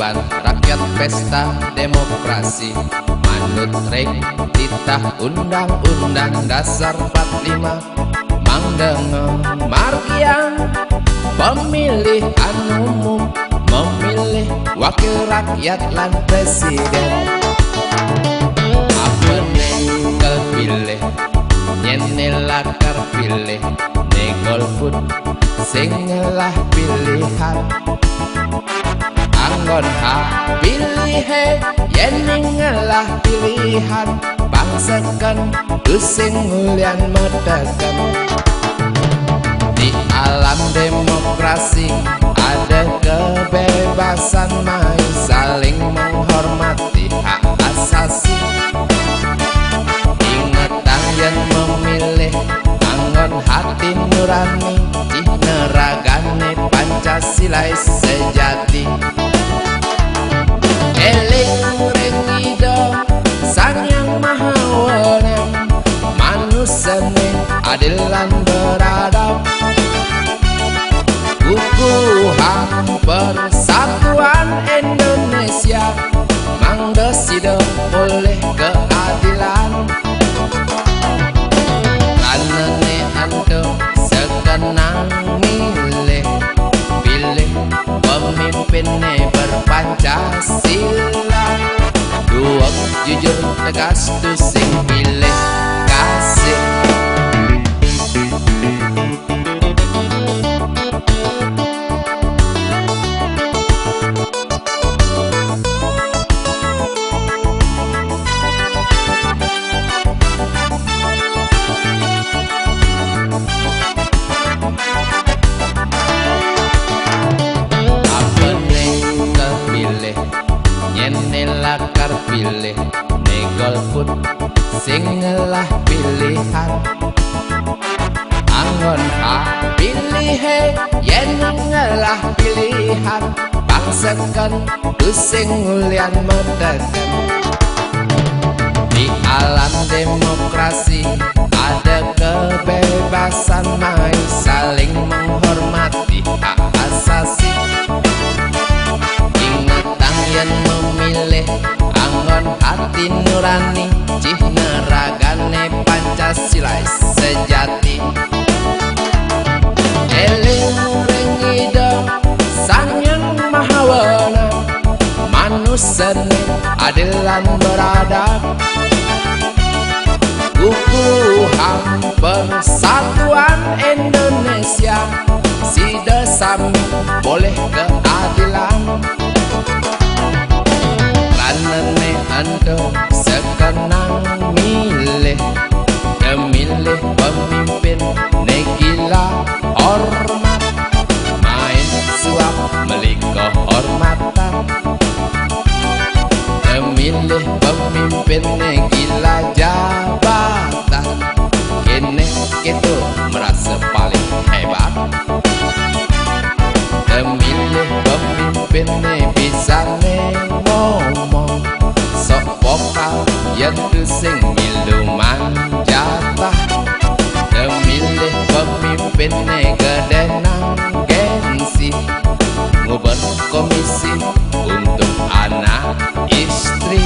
Saban rakyat pesta demokrasi manut rek titah Undang-Undang Dasar 45 mangdengen margian pemilihan umum memilih wakil rakyat lan presiden. Apene kepilih nyene lakar pilih ne golput sing ngelah pilihan anggon hak pilih yen ngelah pilihan bangsakan tusing mulian medakan. Di alam demokrasi ada kebebasan main saling menghormati hak asasi. Ingetan yang memilih anggon hati nurani cih neragane Pancasila sejati. Eling rengido sang yang maha wenang manusane adil lan beradab. Ukuhan persatuan Indonesia mangdesido boleh keadilan. Lanene ando sekenang milih pilih pemimpinnya berpancasila. Duok jujur tegas tu sing pilih kasih. Lakar pilih ne golput sing ngelah pilihan anggon hak pilih yen ngelah pilihan bangsakan tusing mulian medakan. Di alam demokrasi ada kebebasan main saling menghormati hak asasi. Ingatang yang memilih anggon hati nurani cih neragane Pancasila sejati. Eling rengido sang yang maha wenang manusane adil lan beradab. Ukuhan persatuan Indonesia sida sami boleh keadilan. Lanene ando sekenang milih memilih pemimpin negila hormat main suap meliko hormatan. Memilih pemimpin negila jabatan kene gitu merasa paling hebat. Memilih pemimpin bisa ngomong sok vokal yang sing miluman jatah. Memilih pemimpin gede nang gengsi nguber komisi untuk anak istri.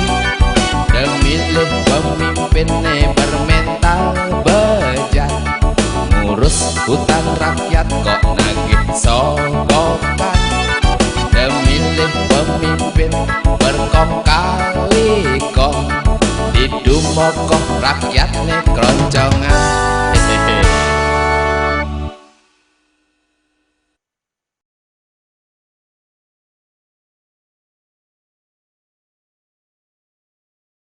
Memilih pemimpin bermental bejat ngurus hutan rakyat kok nagih sogokan. Memilih pemimpin berkong kali kong di dumokoh rakyatnya keroncongan.